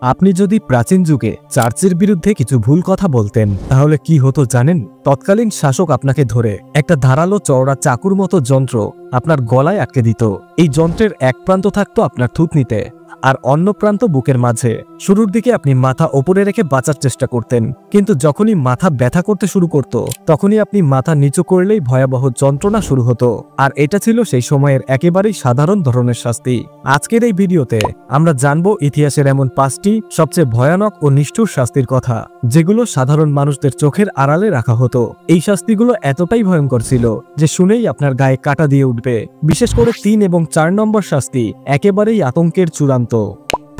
আপনি যদি প্রাচীন যুগে চার্চের বিরুদ্ধে কিছু ভুল কথা বলতেন তাহলে কি হতো জানেন? তৎকালীন শাসক আপনাকে ধরে একটা ধারালো চওড়া চাকুর মতো যন্ত্র আপনার গলায় আটকে দিত। এই যন্ত্রের এক প্রান্ত থাকতো আপনার থুতনিতে আর অন্য প্রান্ত বুকের মাঝে। শুরুর দিকে আপনি মাথা ওপরে রেখে বাঁচার চেষ্টা করতেন, কিন্তু যখনই মাথা ব্যথা করতে শুরু করত তখনই আপনি মাথা নিচু করলেই ভয়াবহ যন্ত্রণা শুরু হতো। আর এটা ছিল সেই সময়ের একেবারেই সাধারণ ধরনের শাস্তি। আজকের এই ভিডিওতে আমরা জানবো ইতিহাসের এমন 5টি সবচেয়ে ভয়ানক ও নিষ্ঠুর শাস্তির কথা, যেগুলো সাধারণ মানুষদের চোখের আড়ালে রাখা হতো। এই শাস্তিগুলো এতটাই ভয়ঙ্কর ছিল যে শুনেই আপনার গায়ে কাঁটা দিয়ে উঠবে। বিশেষ করে 3 এবং 4 নম্বর শাস্তি একেবারেই আতঙ্কের চূড়ান্ত।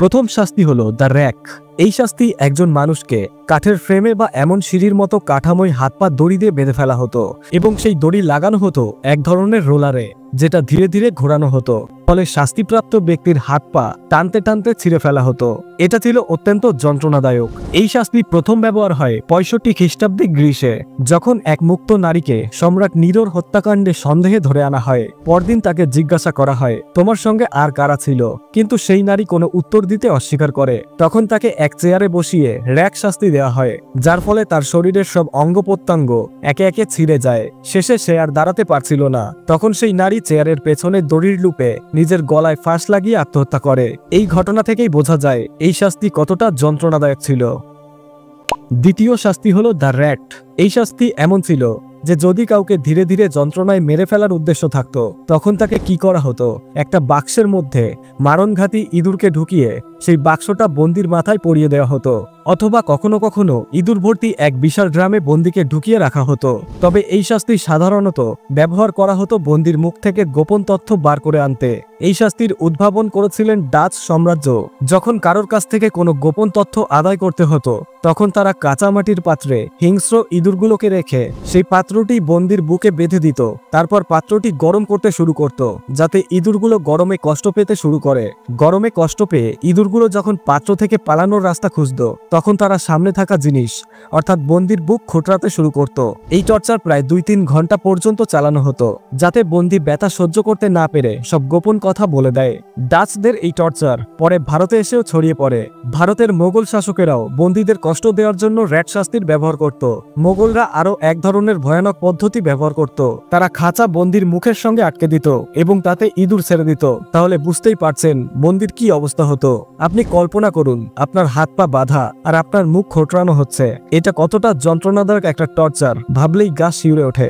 প্রথম শাস্তি হলো দ্য র‍্যাক। এই শাস্তি একজন মানুষকে কাঠের ফ্রেমে বা এমন সিঁড়ির মতো কাঠামোয় হাত পা দড়ি দিয়ে বেঁধে ফেলা হতো এবং সেই দড়ি লাগানো হতো এক ধরনের রোলারে, যেটা ধীরে ধীরে ঘোরানো হতো। ফলে শাস্তিপ্রাপ্ত ব্যক্তির হাত পা টানতে টানতে ছিঁড়ে ফেলা হতো। এটা ছিল অত্যন্ত যন্ত্রণাদায়ক। এই শাস্তি প্রথম ব্যবহার হয় 65 খ্রিস্টাব্দে গ্রিসে, যখন এক মুক্ত নারীকে সম্রাট নিরোর হত্যাকাণ্ডে সন্দেহে ধরে আনা হয়। পরদিন তাকে জিজ্ঞাসা করা হয়, তোমার সঙ্গে আর কারা ছিল? কিন্তু সেই নারী কোনো উত্তর দিতে অস্বীকার করে। তখন তাকে এক চেয়ারে বসিয়ে র‍্যাক শাস্তি দেওয়া হয়, যার ফলে তার শরীরের সব অঙ্গ প্রত্যঙ্গ একে একে ছিঁড়ে যায়। শেষে সে আর দাঁড়াতে পারছিল না। তখন সেই নারী চেয়ারের পেছনে দড়ির লুপে নিজের গলায় ফাঁস লাগিয়ে আত্মহত্যা করে। এই ঘটনা থেকেই বোঝা যায় এই শাস্তি কতটা যন্ত্রণাদায়ক ছিল। দ্বিতীয় শাস্তি হলো দ্য র‍্যাট। এই শাস্তি এমন ছিল যে যদি কাউকে ধীরে ধীরে যন্ত্রণায় মেরে ফেলার উদ্দেশ্য থাকতো তখন তাকে কি করা হতো, একটা বাক্সের মধ্যে মারণঘাতী ইঁদুরকে ঢুকিয়ে সেই বাক্সটা বন্দির মাথায় পরিয়ে দেওয়া হতো, অথবা কখনো কখনো ইঁদুর ভর্তি এক বিশাল ড্রামে বন্দিকে ঢুকিয়ে রাখা হতো। তবে এই শাস্তি সাধারণত ব্যবহার করা হতো বন্দির মুখ থেকে গোপন তথ্য বার করে আনতে। এই শাস্তির উদ্ভাবন করেছিলেন ডাচ সাম্রাজ্য। যখন কারোর কাছ থেকে কোনো গোপন তথ্য আদায় করতে হতো তখন তারা কাঁচামাটির পাত্রে হিংস্র ইঁদুরগুলোকে রেখে সেই পাত্রটি বন্দির বুকে বেঁধে দিত। তারপর পাত্রটি গরম করতে শুরু করত, যাতে ইঁদুরগুলো গরমে কষ্ট পেতে শুরু করে। গরমে কষ্ট পেয়ে ইঁদুরগুলো যখন পাত্র থেকে পালানোর রাস্তা খুঁজত তখন তারা সামনে থাকা জিনিস অর্থাৎ বন্দির বুক খোঁটরাতে শুরু করত। এই টর্চার প্রায় 2-3 ঘন্টা পর্যন্ত চালানো হতো, যাতে বন্দি ব্যথা সহ্য করতে না পেরে সব গোপন কথা বলে দেয়। ডাচদের এই টর্চার পরে ভারতে এসেও ছড়িয়ে পড়ে। ভারতের মোগল শাসকেরাও বন্দীদের কষ্ট দেওয়ার জন্য র‍্যাট শাস্তির ব্যবহার করত। মোগলরা আরো এক ধরনের ভয়ানক পদ্ধতি ব্যবহার করত। তারা খাঁচা বন্দির মুখের সঙ্গে আটকে দিত এবং তাতে ইঁদুর ছেড়ে দিত। তাহলে বুঝতেই পারছেন বন্দির কি অবস্থা হতো। আপনি কল্পনা করুন আপনার হাত পা বাঁধা আর আপনার মুখ খোঁটরানো হচ্ছে। এটা কতটা যন্ত্রণাদায়ক একটা টর্চার, ভাবলেই গা শিউরে ওঠে।